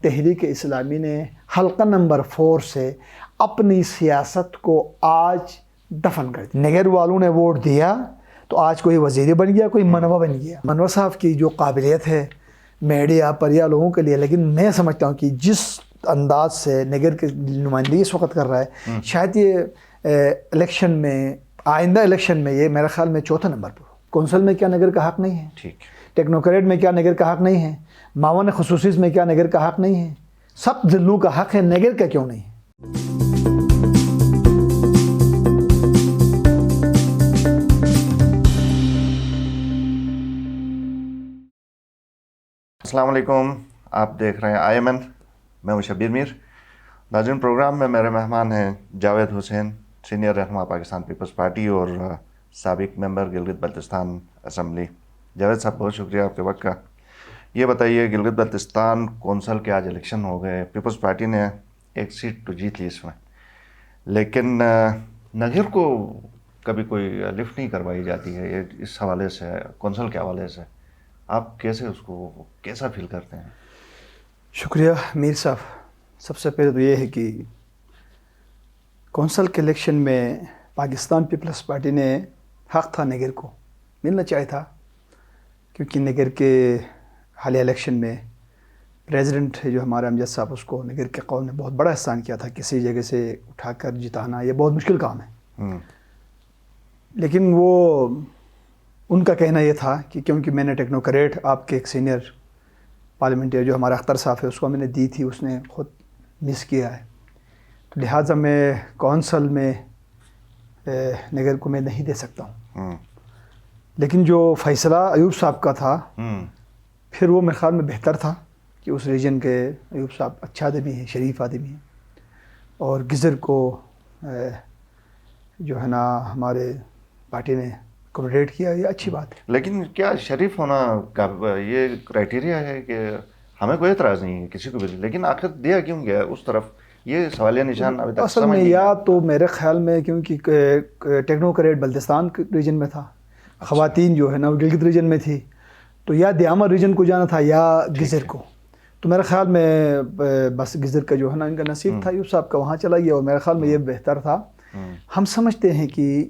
تحریک اسلامی نے حلقہ نمبر 4 سے اپنی سیاست کو آج دفن کر دیا. نگر والوں نے ووٹ دیا تو آج کوئی وزیر بن گیا, کوئی منوا بن گیا. منوا صاحب کی جو قابلیت ہے میڈیا پر یا لوگوں کے لیے, لیکن میں سمجھتا ہوں کہ جس انداز سے نگر کی نمائندگی اس وقت کر رہا ہے, شاید یہ الیکشن میں, آئندہ الیکشن میں یہ میرے خیال میں 4 نمبر پر. کونسل میں کیا نگر کا حق نہیں ہے؟ ٹیکنوکریٹ میں کیا نگر کا حق نہیں ہے؟ معاون خصوصی میں کیا نگر کا حق نہیں ہے؟ سب ضلعوں کا حق ہے, نگر کا کیوں نہیں ہے؟ السلام علیکم, آپ دیکھ رہے ہیں IMN, میں ہوں شبیر میر. ناظرین, پروگرام میں میرے مہمان ہیں جاوید حسین, سینئر رہنما پاکستان پیپلز پارٹی اور سابق ممبر گلگت بلتستان اسمبلی. جاوید صاحب, بہت شکریہ آپ کے وقت کا. یہ بتائیے, گلگت بلتستان کونسل کے آج الیکشن ہو گئے, پیپلز پارٹی نے 1 سیٹ تو جیت لی اس میں, لیکن نگر کو کبھی کوئی لفٹ نہیں کروائی جاتی ہے. یہ اس حوالے سے, کونسل کے حوالے سے آپ کیسے اس کو کیسا فیل کرتے ہیں؟ شکریہ میر صاحب. سب سے پہلے تو یہ ہے کہ کونسل کے الیکشن میں پاکستان پیپلز پارٹی نے حق تھا, نگر کو ملنا چاہیے تھا, کیونکہ نگر کے حالیہ الیکشن میں پریزیڈنٹ جو ہمارے امجد صاحب, اس کو نگر کے قوم نے بہت بڑا احسان کیا تھا. کسی جگہ سے اٹھا کر جتانا یہ بہت مشکل کام ہے. لیکن وہ ان کا کہنا یہ تھا کہ کیونکہ میں نے ٹیکنوکریٹ, آپ کے ایک سینئر پارلیمنٹری جو ہمارا اختر صاحب ہے, اس کو میں نے دی تھی, اس نے خود مس کیا ہے, تو لہٰذا میں کونسل میں نگر کو میں نہیں دے سکتا ہوں. لیکن جو فیصلہ ایوب صاحب کا تھا, پھر وہ میرے خیال میں بہتر تھا کہ اس ریجن کے ایوب صاحب اچھا آدمی ہیں, شریف آدمی ہیں, اور گزر کو جو ہے نا ہمارے پارٹی نے کوآپریٹ کیا, یہ اچھی بات ہے. لیکن کیا شریف ہونا کا یہ کرائٹیریا ہے کہ ہمیں کوئی اعتراض نہیں ہے کسی کو بھی, لیکن آخر دیا کیوں گیا اس طرف, یہ سوالیہ نشان ابھی تک اصل میں یا تو میرے خیال میں کیونکہ ٹیکنوکریٹ بلتستان ریجن میں تھا, خواتین جو ہے نا وہ گلگت ریجن میں تھی, تو یا دیامر ریجن کو جانا تھا یا گزر کو. تو میرے خیال میں بس گزر کا جو ہے نا ان کا نصیب تھا, ایوب صاحب کا وہاں چلا گیا, اور میرے خیال میں یہ بہتر تھا. ہم سمجھتے ہیں کہ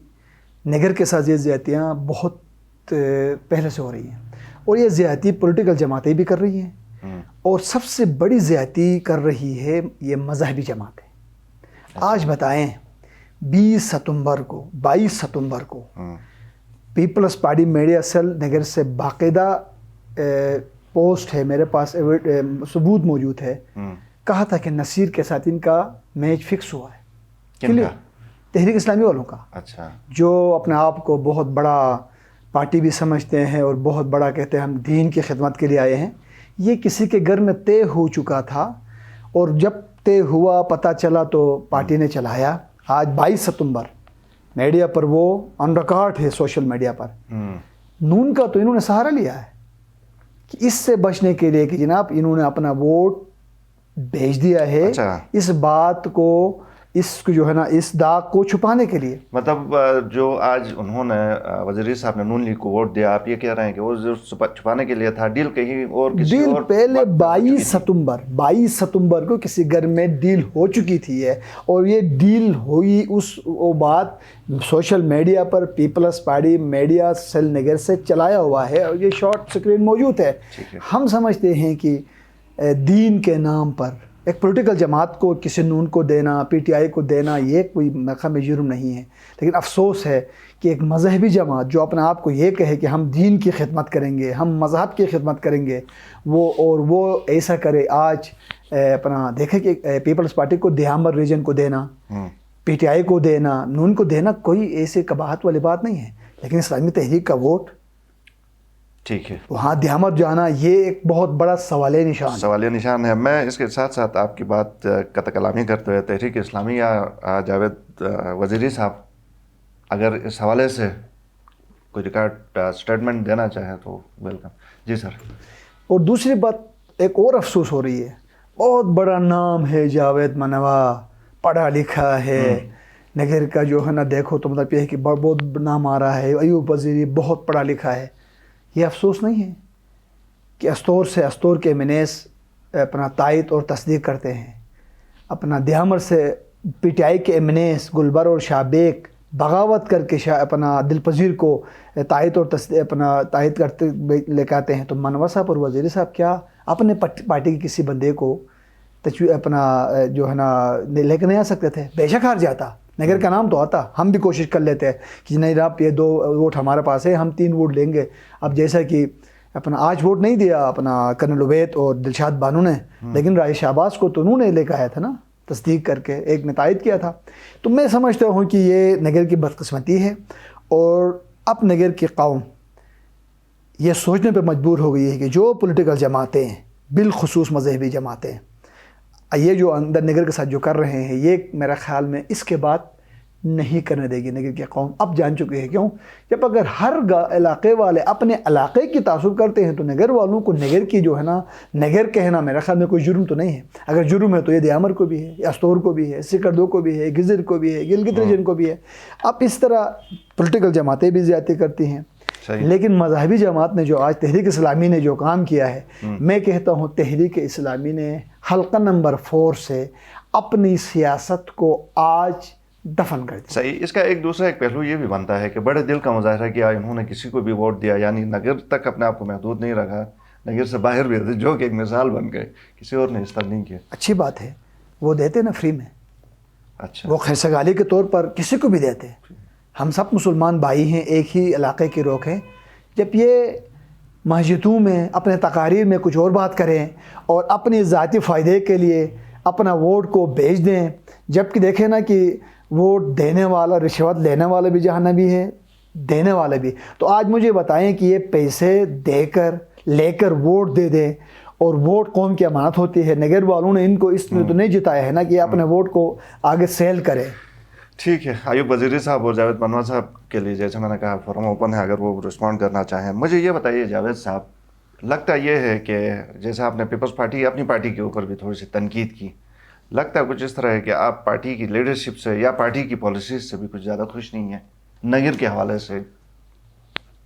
نگر کے ساتھ یہ زیادتیاں بہت پہلے سے ہو رہی ہیں, اور یہ زیادتی پولیٹیکل جماعتیں بھی کر رہی ہیں, اور سب سے بڑی زیادتی کر رہی ہے یہ مذہبی جماعتیں. آج بتائیں 22 ستمبر کو پیپلز پارٹی میڈیا سیل نگر سے باقاعدہ پوسٹ ہے, میرے پاس ثبوت موجود ہے, کہا تھا کہ نصیر کے ساتھ ان کا میچ فکس ہوا ہے. تحریک اسلامی والوں کا. اچھا. جو اپنے آپ کو بہت بڑا پارٹی بھی سمجھتے ہیں اور بہت بڑا کہتے ہیں ہم دین کی خدمت کے لیے آئے ہیں, یہ کسی کے گھر میں طے ہو چکا تھا, اور جب طے ہوا پتہ چلا تو پارٹی نے چلایا. آج 22 ستمبر میڈیا پر وہ آن ریکارڈ ہے, سوشل میڈیا پر. نون کا تو انہوں نے سہارا لیا ہے کہ اس سے بچنے کے لیے کہ جناب انہوں نے اپنا ووٹ بھیج دیا ہے. اچھا. اس بات کو, اس کو جو ہے نا اس داغ کو چھپانے کے لیے, مطلب جو آج انہوں نے وزیر صاحب نے نون لیگ کو ووٹ دیا, آپ یہ کہہ رہے ہیں کہ وہ چھپانے کے لیے تھا, ڈیل کہیں اور کسی ڈیل اور پہلے 22 ستمبر کو کسی گھر میں ڈیل ہو چکی تھی ہے, اور یہ ڈیل ہوئی وہ بات سوشل میڈیا پر پیپلز پارٹی میڈیا سیل نگر سے چلایا ہوا ہے, اور یہ شارٹ سکرین موجود ہے. ہم سمجھتے ہیں کہ دین کے نام پر ایک پولیٹیکل جماعت کو کسی نون کو دینا, PTI کو دینا, یہ کوئی مقام جرم نہیں ہے. لیکن افسوس ہے کہ ایک مذہبی جماعت جو اپنے آپ کو یہ کہے کہ ہم دین کی خدمت کریں گے, ہم مذہب کی خدمت کریں گے, وہ ایسا کرے. آج اپنا دیکھیں کہ پیپلز پارٹی کو دیامر ریجن کو دینا, PTI کو دینا, نون کو دینا کوئی ایسے قباحت والی بات نہیں ہے, لیکن اسلامی تحریک کا ووٹ ٹھیک ہے وہاں دیامر جانا یہ ایک بہت بڑا سوالیہ نشان ہے. میں اس کے ساتھ ساتھ آپ کی بات قطع کلامی کرتے ہوئے تحریک اسلامی یا جاوید وزیری صاحب اگر اس حوالے سے کوئی ریکارڈ اسٹیٹمنٹ دینا چاہیں تو ویلکم. جی سر. اور دوسری بات ایک اور افسوس ہو رہی ہے, بہت بڑا نام ہے جاوید منوا, پڑھا لکھا ہے, نگر کا جو ہے نا دیکھو تو مطلب یہ ہے کہ بہت نام آ رہا ہے. ایوب وزیری بہت پڑھا لکھا ہے. یہ افسوس نہیں ہے کہ استور کے MNAs اپنا تائید اور تصدیق کرتے ہیں. اپنا دیامر سے پی ٹی آئی کے ایمنیس گلبر اور شابیک بغاوت کر کے اپنا دل پذیر کو تائید اور تائید کرتے لے کے آتے ہیں. تو منوا صاحب اور وزیر صاحب کیا اپنے پارٹی کے کسی بندے کو اپنا جو ہے نا لے کے نہیں آ سکتے تھے؟ بے شک ہار جاتا، نگر کا نام تو آتا. ہم بھی کوشش کر لیتے ہیں کہ نہیں آپ یہ 2 ووٹ ہمارے پاس ہے، ہم 3 ووٹ لیں گے. اب جیسا کہ اپنا آج ووٹ نہیں دیا اپنا کرنل عبید اور دلشاد بانو نے، لیکن راجہ شہباز کو تو انہوں نے لے کے آیا تھا نا تصدیق کر کے، ایک نے تائید کیا تھا. تو میں سمجھتا ہوں کہ یہ نگر کی بدقسمتی ہے، اور اب نگر کی قوم یہ سوچنے پہ مجبور ہو گئی ہے کہ جو پولیٹیکل جماعتیں ہیں، بالخصوص مذہبی جماعتیں، یہ جو اندر نگر کے ساتھ جو کر رہے ہیں، یہ میرا خیال میں اس کے بعد نہیں کرنے دے گی نگر کی قوم. اب جان چکے ہیں کیوں. جب اگر ہر علاقے والے اپنے علاقے کی تعصب کرتے ہیں تو نگر والوں کو نگر کی جو ہے نا نگر کہنا میرا خیال میں کوئی جرم تو نہیں ہے. اگر جرم ہے تو یہ دیامر کو بھی ہے، استور کو بھی ہے، سکردو کو بھی ہے، گزر کو بھی ہے، گلگت ریجن کو بھی ہے. اب اس طرح پولیٹیکل جماعتیں بھی زیادتی کرتی ہیں. لیکن مذہبی جماعت نے جو آج تحریک اسلامی نے جو کام کیا ہے، میں کہتا ہوں تحریک اسلامی نے حلقہ نمبر 4 سے اپنی سیاست کو آج دفن کر دیا. صحیح. اس کا ایک دوسرا پہلو یہ بھی بنتا ہے کہ بڑے دل کا مظاہرہ کیا، انہوں نے کسی کو بھی ووٹ دیا، یعنی نگر تک اپنے آپ کو محدود نہیں رکھا، نگر سے باہر بھی تھے، جو کہ ایک مثال بن گئے، کسی اور نے اس طرح نہیں کیا. اچھی بات ہے، وہ دیتے نا فری میں. اچھا، وہ خیرسگالی کے طور پر کسی کو بھی دیتے. ہم سب مسلمان بھائی ہیں، ایک ہی علاقے کی روک ہیں. جب یہ مسجدوں میں اپنے تقاریر میں کچھ اور بات کریں اور اپنی ذاتی فائدے کے لیے اپنا ووٹ کو بیچ دیں، جبکہ دیکھیں نا کہ ووٹ دینے والا رشوت لینے والا بھی جہنمی ہے، دینے والا بھی. تو آج مجھے بتائیں کہ یہ پیسے دے کر لے کر ووٹ دے دیں، اور ووٹ قوم کی امانت ہوتی ہے. نگر والوں نے ان کو اس میں تو نہیں جتایا ہے نا کہ اپنے ووٹ کو آگے سیل کرے. ٹھیک ہے. ایوب وزیری صاحب اور جاوید منوا صاحب کے لیے جیسے میں نے کہا فورم اوپن ہے، اگر وہ رسپونڈ کرنا چاہیں. مجھے یہ بتائیے جاوید صاحب، لگتا یہ ہے کہ جیسے آپ نے پیپلز پارٹی اپنی پارٹی کے اوپر بھی تھوڑی سی تنقید کی، لگتا ہے کچھ اس طرح ہے کہ آپ پارٹی کی لیڈرشپ سے یا پارٹی کی پالیسیز سے بھی کچھ زیادہ خوش نہیں ہیں نگر کے حوالے سے؟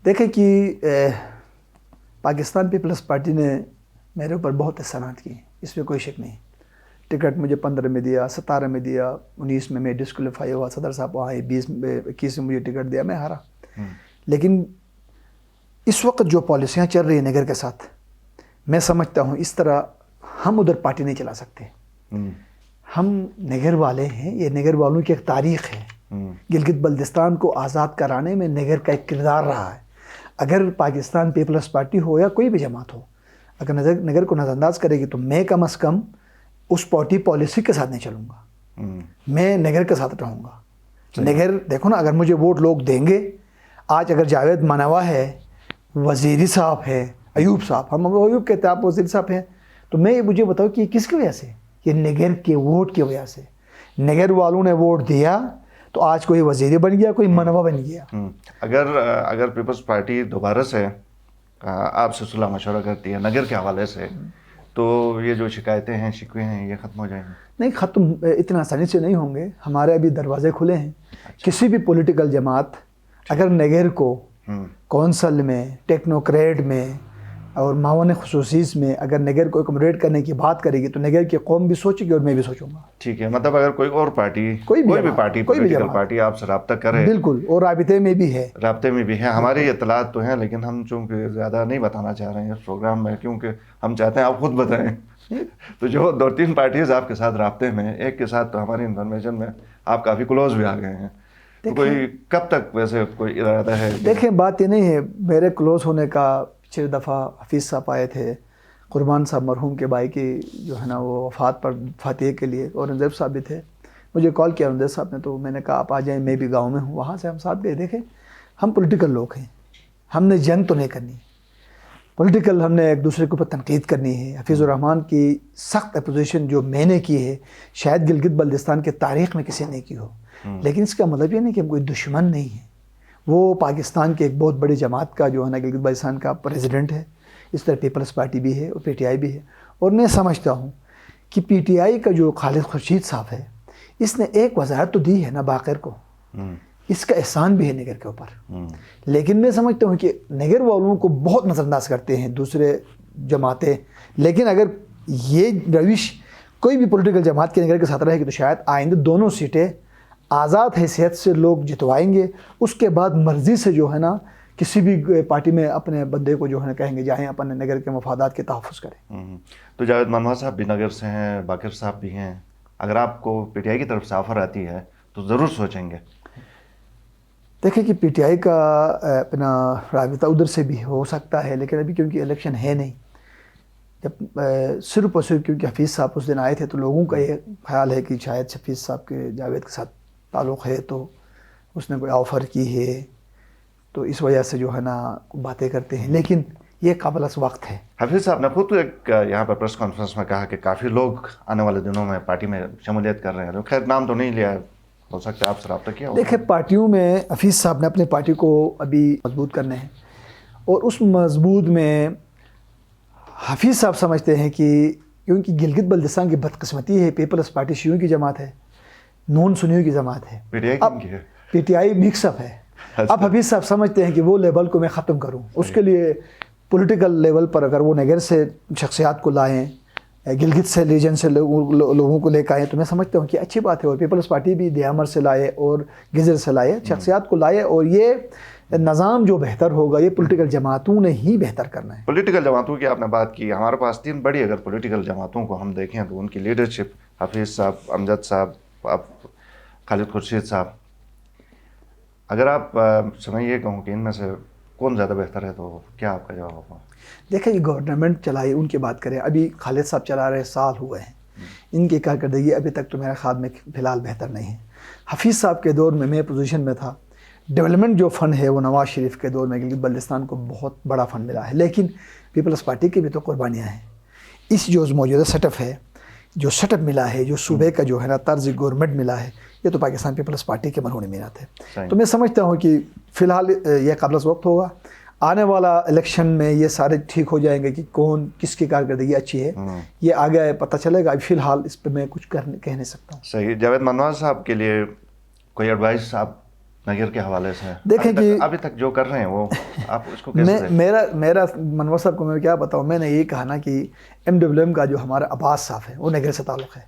دیکھیں کہ پاکستان پیپلز پارٹی نے میرے اوپر بہت احسانات کیے، اس میں کوئی شک نہیں. ٹکٹ مجھے 15 میں دیا، 17 میں دیا، 19 میں ڈسکوالیفائی ہوا، صدر صاحب آئے، 20 میں 21 میں مجھے ٹکٹ دیا، میں ہارا. لیکن اس وقت جو پالیسیاں چل رہی ہیں نگر کے ساتھ، میں سمجھتا ہوں اس طرح ہم ادھر پارٹی نہیں چلا سکتے. ہم نگر والے ہیں، یہ نگر والوں کی ایک تاریخ ہے. گلگت بلتستان کو آزاد کرانے میں نگر کا ایک کردار رہا ہے. اگر پاکستان پیپلز پارٹی ہو یا کوئی بھی جماعت ہو، اگر نگر کو نظر انداز کرے گی تو میں کم از کم اس پارٹی پالیسی کے ساتھ نہیں چلوں گا. میں نگر کے ساتھ رہوں گا. نگر دیکھو نا، اگر مجھے ووٹ لوگ دیں گے، آج اگر جاوید منوا ہے، وزیری صاحب ہے، ایوب صاحب، ہم ایوب کہتے ہیں، آپ وزیر صاحب ہیں، تو میں مجھے بتاؤ کہ کس کی وجہ سے؟ یہ نگر کے ووٹ کی وجہ سے. نگر والوں نے ووٹ دیا تو آج کوئی وزیری بن گیا، کوئی منوا بن گیا. اگر پیپلز پارٹی دوبارہ سے آپ سے صلاح مشورہ کرتی ہے نگر کے حوالے سے، تو یہ جو شکایتیں ہیں، شکوے ہیں، یہ ختم ہو جائیں گے؟ نہیں، ختم اتنا آسانی سے نہیں ہوں گے. ہمارے ابھی دروازے کھلے ہیں. کسی بھی پولیٹیکل جماعت اگر نگر کو کونسل میں، ٹیکنوکریٹ میں اور معاون خصوصیز میں اگر نگر کو اکوموڈیٹ کرنے کی بات کرے گی تو نگر کی قوم بھی سوچے گی اور میں بھی سوچوں گا. ٹھیک ہے. مطلب اگر کوئی اور پارٹی، کوئی بھی پارٹی، پولیٹیکل پارٹی آپ سے رابطہ کرے، بالکل، اور رابطے میں بھی ہے، ہماری اطلاعات تو ہیں، لیکن ہم چونکہ زیادہ نہیں بتانا چاہ رہے ہیں اس پروگرام میں، کیونکہ ہم چاہتے ہیں آپ خود بتائیں. تو جو 2-3 پارٹیز آپ کے ساتھ رابطے میں، ایک کے ساتھ تو ہماری انفارمیشن میں آپ کافی کلوز بھی آ گئے ہیں، تو کوئی کب تک ویسے کوئی ارادہ ہے؟ دیکھیں، بات یہ نہیں ہے میرے کلوز ہونے کا. پچھلی دفعہ حفیظ صاحب آئے تھے، قربان صاحب مرحوم کے بھائی کی جو ہے نا وہ وفات پر فاتحے کے لیے، اور اورنگزیب صاحب بھی تھے. مجھے کال کیا اورنگزیب صاحب نے، تو میں نے کہا آپ آ جائیں، میں بھی گاؤں میں ہوں. وہاں سے ہم ساتھ گئے. دیکھیں، ہم پولیٹیکل لوگ ہیں، ہم نے جنگ تو نہیں کرنی. پولیٹیکل ہم نے ایک دوسرے کے اوپر تنقید کرنی ہے. حفیظ الرحمان کی سخت اپوزیشن جو میں نے کی ہے، شاید گلگت بلتستان کے تاریخ میں کسی نے کی ہو. لیکن اس کا مطلب یہ نہیں کہ ہم کوئی دشمن نہیں ہیں. وہ پاکستان کے ایک بہت بڑی جماعت کا جو ہے نا گلگت بلتستان کا پریزیڈنٹ ہے. اس طرح پیپلز پارٹی بھی ہے اور پی ٹی آئی بھی ہے. اور میں سمجھتا ہوں کہ پی ٹی آئی کا جو خالد خورشید صاحب ہے، اس نے ایک وزارت تو دی ہے نا باقر کو، اس کا احسان بھی ہے نگر کے اوپر. لیکن میں سمجھتا ہوں کہ نگر والوں کو بہت نظر انداز کرتے ہیں دوسرے جماعتیں. لیکن اگر یہ روش کوئی بھی پولیٹیکل جماعت کے نگر کے ساتھ رہے گی تو شاید آئندہ دونوں سیٹیں آزاد حیثیت سے لوگ جتوائیں گے. اس کے بعد مرضی سے جو ہے نا کسی بھی پارٹی میں اپنے بندے کو جو ہے نا کہیں گے جائیں اپنے نگر کے مفادات کے تحفظ کریں. تو جاوید منوا صاحب بھی نگر سے ہیں, باقر صاحب بھی ہیں, اگر آپ کو پی ٹی آئی کی طرف سے آفر آتی ہے تو ضرور سوچیں گے؟ دیکھیں کہ پی ٹی آئی کا اپنا رابطہ ادھر سے بھی ہو سکتا ہے, لیکن ابھی کیونکہ الیکشن ہے نہیں, جب صرف اور صرف کیونکہ حفیظ صاحب اس دن آئے تھے تو لوگوں کا یہ خیال ہے کہ شاید حفیظ صاحب کے جاوید کے ساتھ تعلق ہے تو اس نے کوئی آفر کی ہے, تو اس وجہ سے جو ہے نا باتیں کرتے ہیں, لیکن یہ قابل وقت ہے. حفیظ صاحب نے خود ایک یہاں پر پریس کانفرنس میں کہا کہ کافی لوگ آنے والے دنوں میں پارٹی میں شمولیت کر رہے ہیں. خیر نام تو نہیں لیا, ہو سکتا ہے آپ سے رابطہ کیا ہو. دیکھیں پارٹیوں میں حفیظ صاحب نے اپنی پارٹی کو ابھی مضبوط کرنے ہیں, اور اس مضبوط میں حفیظ صاحب سمجھتے ہیں کہ کیونکہ گلگت بلتستان کی بدقسمتی ہے, پیپلز پارٹی شیعوں کی جماعت ہے, نون سنیوں کی جماعت ہے, پی ٹی آئی کن کی ہے؟ P T I mix up ہے. اب حفیظ صاحب سمجھتے ہیں کہ وہ لیول کو میں ختم کروں, اس کے لیے پولیٹیکل لیول پر اگر وہ نگر سے شخصیات کو لائیں, گلگت سے ریجن سے لوگوں کو لے کے آئیں, تو میں سمجھتا ہوں کہ اچھی بات ہے. اور پیپلز پارٹی بھی دیامر سے لائے اور گزر سے لائے, شخصیات کو لائے, اور یہ نظام جو بہتر ہوگا یہ پولیٹیکل جماعتوں نے ہی بہتر کرنا ہے. پولیٹیکل جماعتوں کی آپ نے بات کی, ہمارے پاس 3 بڑی اگر پولیٹیکل جماعتوں کو ہم دیکھیں تو ان کی لیڈرشپ حفیظ صاحب, امجد صاحب, اب خالد خورشید صاحب, اگر آپ سمجھ یہ کہوں کہ ان میں سے کون زیادہ بہتر ہے تو کیا آپ کا جواب ہوگا؟ دیکھیں یہ گورنمنٹ چلائی ان کی بات کریں, ابھی خالد صاحب چلا رہے سال ہوئے ہیں, ان کی کارکردگی ابھی تک تو میرے خیال میں فی الحال بہتر نہیں ہے. حفیظ صاحب کے دور میں پوزیشن میں تھا, ڈیولپمنٹ جو فنڈ ہے وہ نواز شریف کے دور میں گلگت بلتستان کو بہت بڑا فنڈ ملا ہے, لیکن پیپلز پارٹی کی بھی تو قربانیاں ہیں. اس جو موجودہ سیٹ اپ ہے, جو سیٹ اپ ملا ہے, جو صوبے کا جو ہے نا طرز گورنمنٹ ملا ہے, یہ تو پاکستان پیپلز پارٹی کے مرہون میرات ہے. تو میں سمجھتا ہوں کہ فی الحال یہ قابل وقت ہوگا, آنے والا الیکشن میں یہ سارے ٹھیک ہو جائیں گے کہ کون کس کی کارکردگی اچھی ہے, یہ آگے پتہ چلے گا. فی الحال اس پہ میں کچھ کہہ نہیں سکتا ہوں. صحیح. جاوید منوا صاحب کے لیے کوئی ایڈوائس آپ نگر کے حوالے سے دیکھیں کہ ابھی تک جو کر رہے ہیں وہ آپ اس کو کیسے دیکھیں؟ میرا منوا صاحب کو میں کیا بتاؤں, میں نے یہ کہا نا کہ MWM کا جو ہمارا عباس صاحب ہے وہ نگر سے تعلق ہے,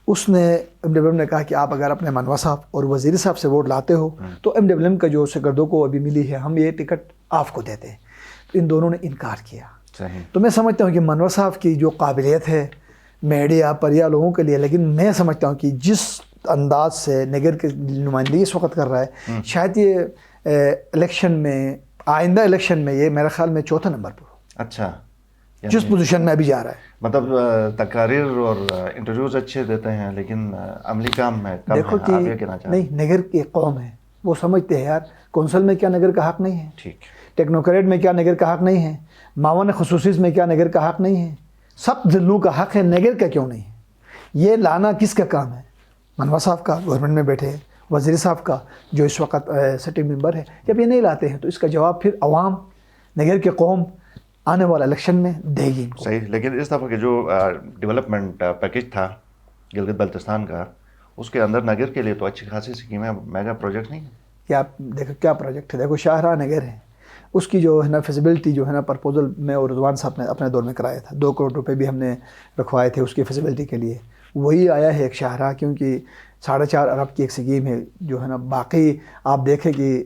اس نے MWM نے کہا کہ آپ اگر اپنے منوا صاحب اور وزیر صاحب سے ووٹ لاتے ہو تو MWM کا جو سرگردوں کو ابھی ملی ہے ہم یہ ٹکٹ آپ کو دیتے ہیں. تو ان دونوں نے انکار کیا. تو میں سمجھتا ہوں کہ منوا صاحب کی جو قابلیت ہے میڈیا پر یا لوگوں کے لیے, لیکن میں سمجھتا ہوں کہ جس انداز سے نگر کی نمائندگی اس وقت کر رہا ہے, شاید یہ الیکشن میں آئندہ الیکشن میں یہ میرے خیال میں 4تھا نمبر پر ہو. اچھا, جس پوزیشن میں ابھی جا رہا ہے. مطلب تقاریر اور انٹرویوز اچھے دیتے ہیں لیکن عملی کام میں کم دیکھو ہے, آپ یہ کہنا چاہتے ہیں؟ نہیں, نگر کی ایک قوم ہے, وہ سمجھتے ہیں یار کونسل میں کیا نگر کا حق نہیں ہے, ٹھیک, ٹیکنوکریٹ میں کیا نگر کا حق نہیں ہے, معاون خصوصی میں کیا نگر کا حق نہیں ہے, سب ضلعوں کا حق ہے, نگر کا کیوں نہیں ہے؟ یہ لانا کس کا کام ہے؟ منوا صاحب کا, گورنمنٹ میں بیٹھے وزیر صاحب کا جو اس وقت سٹنگ ممبر ہے. جب یہ نہیں لاتے ہیں تو اس کا جواب پھر عوام, نگر کے قوم آنے والا الیکشن میں دے گی. صحیح. لیکن اس دفعہ کے جو ڈیولپمنٹ پیکج تھا گلگت بلتستان کا, اس کے اندر نگر کے لیے تو اچھی خاصی اسکیمیں, میگا پروجیکٹ نہیں ہے کیا؟ دیکھو کیا پروجیکٹ ہے, دیکھو شاہراہ نگر ہے, اس کی جو ہے نا فیزیبلٹی جو ہے نا پرپوزل میں اور رضوان صاحب نے اپنے دور میں کرایا تھا, 2 کروڑ روپے بھی ہم نے رکھوائے تھے اس کی فیزیبلٹی کے لیے. وہی آیا ہے ایک شاہراہ, کیونکہ 4.5 ارب کی ایک اسکیم ہے جو ہے نا. باقی آپ دیکھیں کہ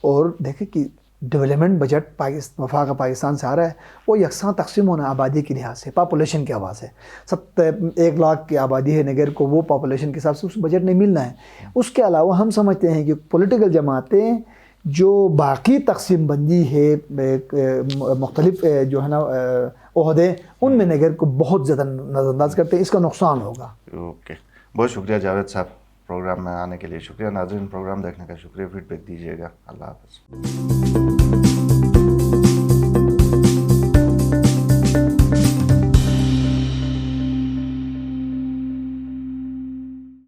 اور دیکھیں کہ ڈیولپمنٹ بجٹ وفاق پاکستان سے آ رہا ہے, وہ یکساں تقسیم ہونا آبادی کے لحاظ سے, پاپولیشن کے آواز ہے. 1 لاکھ کی آبادی ہے نگر کو, وہ پاپولیشن کے حساب سے اس بجٹ نہیں ملنا ہے. اس کے علاوہ ہم سمجھتے ہیں کہ پولیٹیکل جماعتیں جو باقی تقسیم بندی ہے مختلف جو ہے نا عہدے, ان میں نگر کو بہت زیادہ نظر انداز کرتے ہیں, اس کا نقصان ہوگا. اوکے, بہت شکریہ جاوید صاحب, پروگرام میں آنے کے لیے شکریہ. ناظرین پروگرام دیکھنے کا شکریہ, فیڈ بیک دیجیے گا. اللہ حافظ.